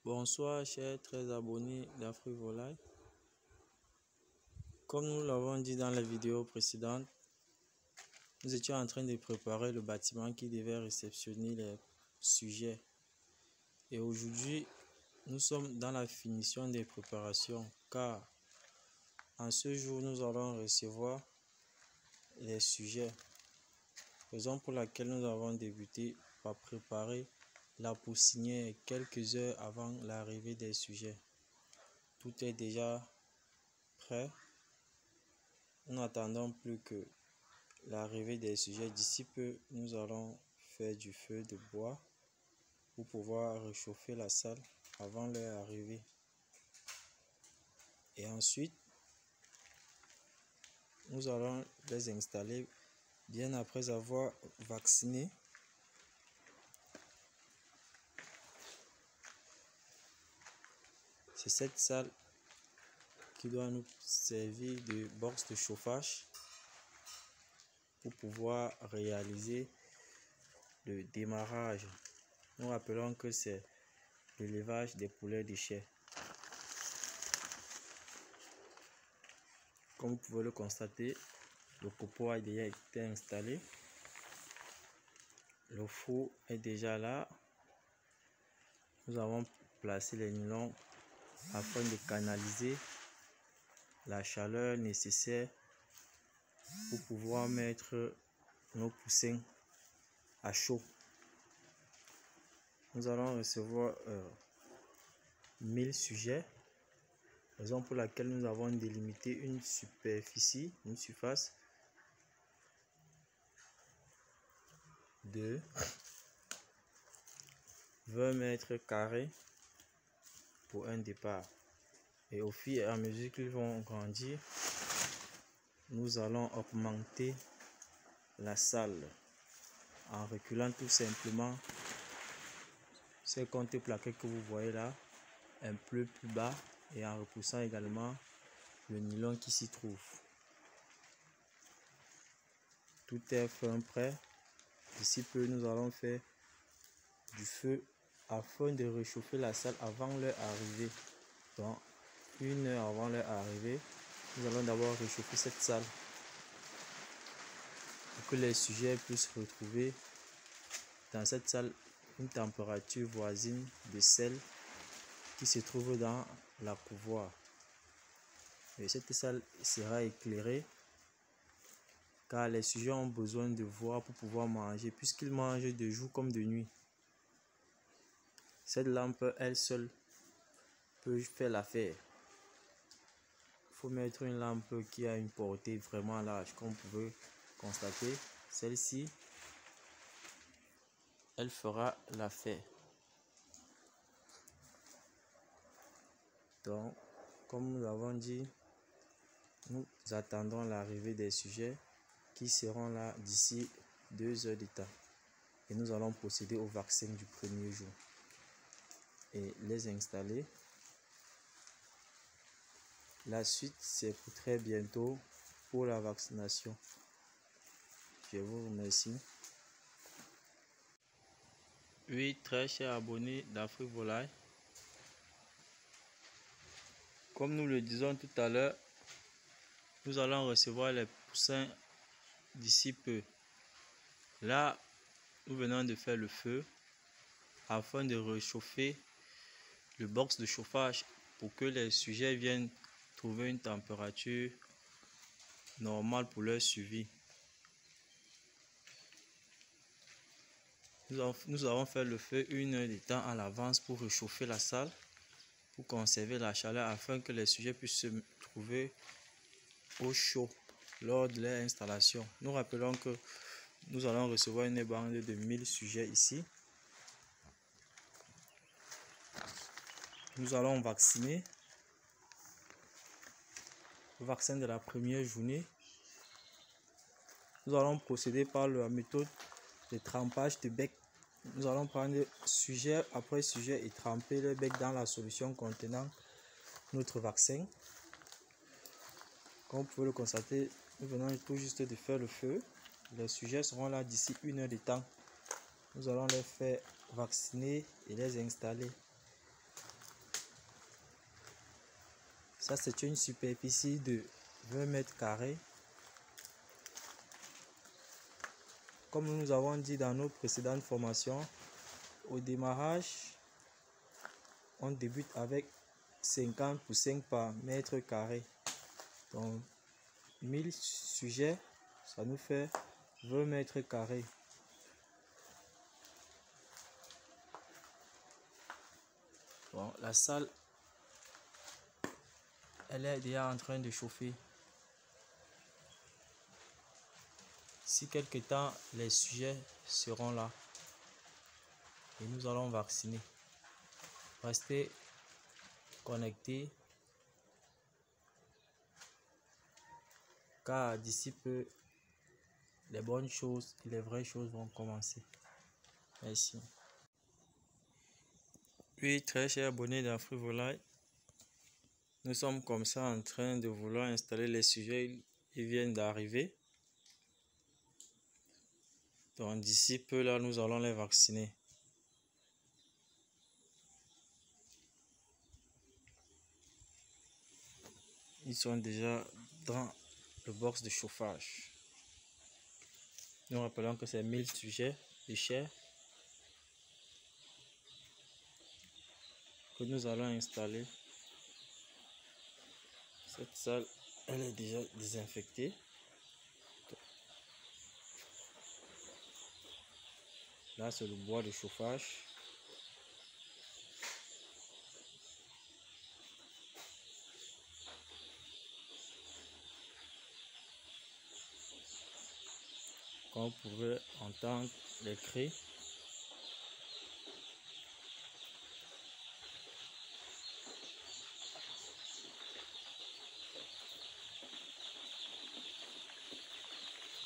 Bonsoir chers très abonnés d'Afrique Volaille. Comme nous l'avons dit dans la vidéo précédente, nous étions en train de préparer le bâtiment qui devait réceptionner les sujets. Et aujourd'hui, nous sommes dans la finition des préparations car en ce jour, nous allons recevoir les sujets. Raison pour laquelle nous avons débuté par préparer la poussinière quelques heures avant l'arrivée des sujets. Tout est déjà prêt. Nous n'attendons plus que l'arrivée des sujets. D'ici peu, nous allons faire du feu de bois pour pouvoir réchauffer la salle avant leur arrivée. Et ensuite, nous allons les installer bien après avoir vacciné. C'est cette salle qui doit nous servir de box de chauffage pour pouvoir réaliser le démarrage. Nous rappelons que c'est l'élevage des poulets de chair. Comme vous pouvez le constater, le copeau a déjà été installé. Le four est déjà là. Nous avons placé les nylons afin de canaliser la chaleur nécessaire pour pouvoir mettre nos poussins à chaud. Nous allons recevoir 1000 sujets, raison pour laquelle nous avons délimité une superficie, une surface de 20 mètres carrés pour un départ. Et au fur et à mesure qu'ils vont grandir, nous allons augmenter la salle en reculant tout simplement ces comptes plaqués que vous voyez là un peu plus bas et en repoussant également le nylon qui s'y trouve. Tout est fin prêt. D'ici peu, nous allons faire du feu afin de réchauffer la salle avant leur arrivée. Donc, 1 heure avant leur arrivée, nous allons d'abord réchauffer cette salle pour que les sujets puissent retrouver dans cette salle une température voisine de celle qui se trouve dans la couvoire. Et cette salle sera éclairée car les sujets ont besoin de voir pour pouvoir manger puisqu'ils mangent de jour comme de nuit. Cette lampe, elle seule, peut faire l'affaire. Il faut mettre une lampe qui a une portée vraiment large. Comme vous pouvez constater, celle-ci, elle fera l'affaire. Donc, comme nous l'avons dit, nous attendons l'arrivée des sujets qui seront là d'ici 2 heures de temps. Et nous allons procéder au vaccin du premier jour et les installer. La suite, c'est pour très bientôt pour la vaccination. Je vous remercie. Oui, très chers abonnés d'Afrique Volaille. Comme nous le disons tout à l'heure, nous allons recevoir les poussins d'ici peu. Là, nous venons de faire le feu afin de réchauffer le box de chauffage pour que les sujets viennent trouver une température normale pour leur suivi. Nous avons fait le feu 1 heure de temps à l'avance pour réchauffer la salle, pour conserver la chaleur afin que les sujets puissent se trouver au chaud lors de leur installation. Nous rappelons que nous allons recevoir une bande de 1000 sujets ici. Nous allons vacciner. Le vaccin de la première journée. Nous allons procéder par la méthode de trempage de bec. Nous allons prendre sujet après sujet et tremper le bec dans la solution contenant notre vaccin. Comme vous pouvez le constater, nous venons tout juste de faire le feu. Les sujets seront là d'ici 1 heure de temps. Nous allons les faire vacciner et les installer. Ça, c'est une superficie de 20 mètres carrés. Comme nous avons dit dans nos précédentes formations, au démarrage, on débute avec 50 pour 5 par mètre carré. Donc, 1000 sujets, ça nous fait 20 mètres carrés. Bon, la salle, elle est déjà en train de chauffer. D'ici quelques temps, les sujets seront là et nous allons vacciner. Restez connectés car d'ici peu, les bonnes choses et les vraies choses vont commencer. Merci. Oui, très chers abonnés d'Afrique Volaille, nous sommes comme ça en train de vouloir installer les sujets. Ils viennent d'arriver. Donc d'ici peu là, nous allons les vacciner. Ils sont déjà dans le box de chauffage. Nous rappelons que c'est 1000 sujets de chair que nous allons installer. Cette salle, elle est déjà désinfectée. Là, c'est le bois de chauffage. Comme vous pouvez entendre les cris.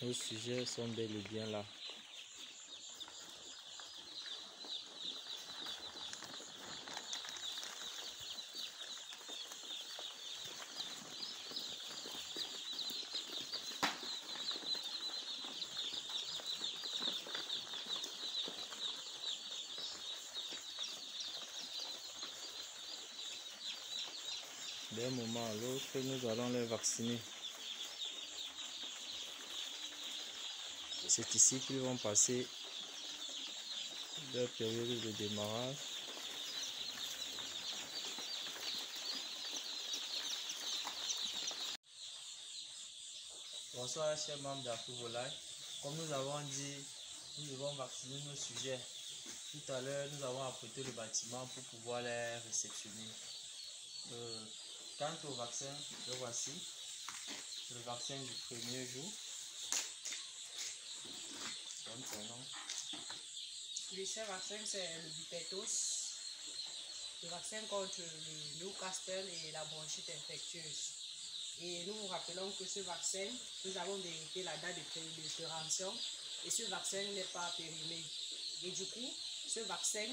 Nos sujets sont bel et bien là. D'un moment à l'autre, nous allons les vacciner. C'est ici qu'ils vont passer leur période de démarrage. Bonsoir chers membres d'Afrique Volaille. Comme nous avons dit, nous devons vacciner nos sujets. Tout à l'heure, nous avons apprêté le bâtiment pour pouvoir les réceptionner. Quant au vaccin, le voici. Le vaccin du premier jour. Donne ton nom. Le ce vaccin, c'est le Bipetos, le vaccin contre le Newcastle et la bronchite infectieuse. Et nous vous rappelons que ce vaccin, nous avons vérifié la date de péremption et ce vaccin n'est pas périmé. Et du coup, ce vaccin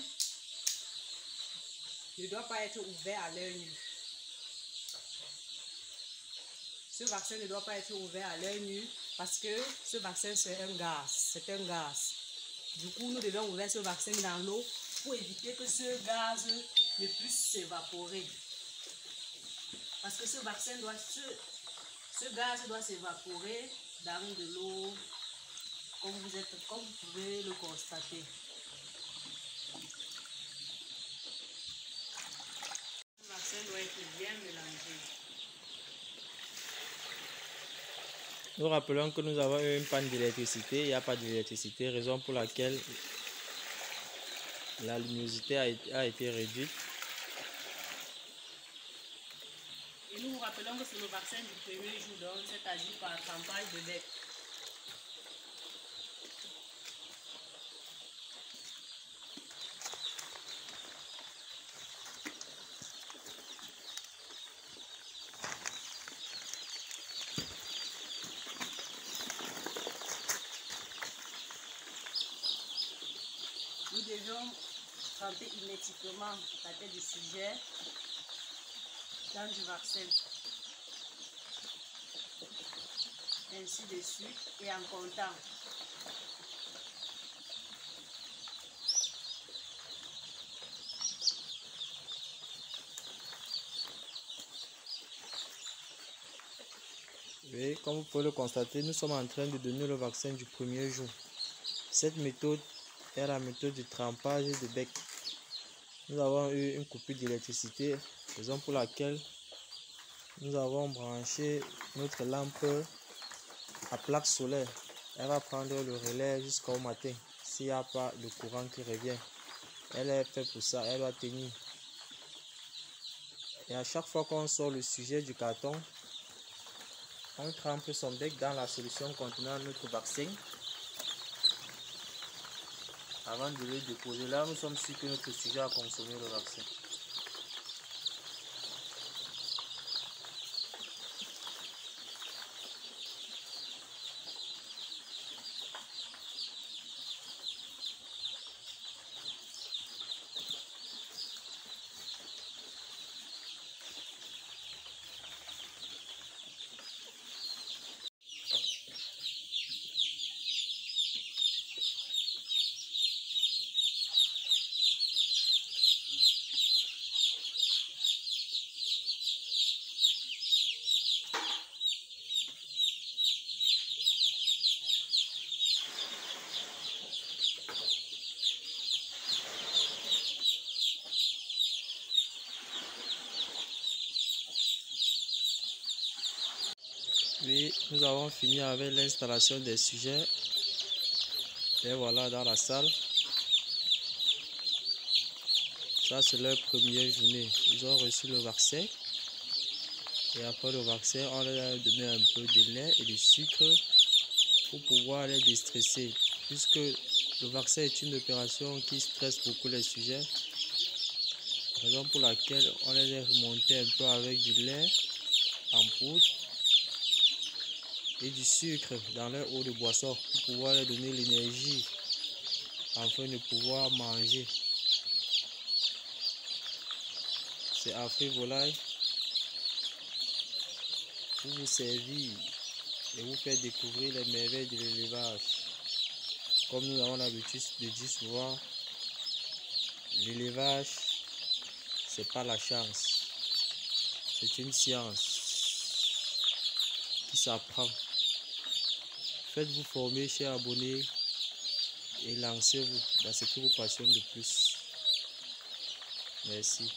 ne doit pas être ouvert à l'œil nu. Ce vaccin ne doit pas être ouvert à l'œil nu parce que ce vaccin c'est un gaz. Du coup, nous devons ouvrir ce vaccin dans l'eau pour éviter que ce gaz ne puisse s'évaporer. Parce que ce gaz doit s'évaporer dans de l'eau, comme vous pouvez le constater. Le vaccin doit être bien mélangé. Nous rappelons que nous avons eu une panne d'électricité. Il n'y a pas d'électricité, raison pour laquelle la luminosité a été réduite. Et nous vous rappelons que c'est le vaccin du premier jour, donc c'est-à-dire par trempage de lait. Nous devions tremper hermétiquement la tête du sujet dans du vaccin. Ainsi de suite et en comptant. Oui, comme vous pouvez le constater, nous sommes en train de donner le vaccin du premier jour. Cette méthode est la méthode de trempage de bec. Nous avons eu une coupure d'électricité, raison pour laquelle nous avons branché notre lampe à plaque solaire. Elle va prendre le relais jusqu'au matin. S'il n'y a pas de courant qui revient, elle est faite pour ça, elle doit tenir. Et à chaque fois qu'on sort le sujet du carton, on trempe son bec dans la solution contenant notre vaccin avant de le déposer. Là, nous sommes sûrs que notre sujet a consommé le vaccin. Oui, nous avons fini avec l'installation des sujets. Et voilà dans la salle. Ça, c'est leur première journée. Ils ont reçu le vaccin. Et après le vaccin, on leur a donné un peu de lait et de sucre pour pouvoir les déstresser. Puisque le vaccin est une opération qui stresse beaucoup les sujets. Raison pour laquelle on les a remontés un peu avec du lait en poudre et du sucre dans leur eau de boisson pour pouvoir leur donner l'énergie afin de pouvoir manger. C'est Afrique Volaille pour vous servir et vous faire découvrir les merveilles de l'élevage. Comme nous avons l'habitude de dire souvent, l'élevage, c'est pas la chance, c'est une science qui s'apprend. Faites-vous former, chers abonnés, et lancez-vous dans ce qui vous passionne le plus. Merci.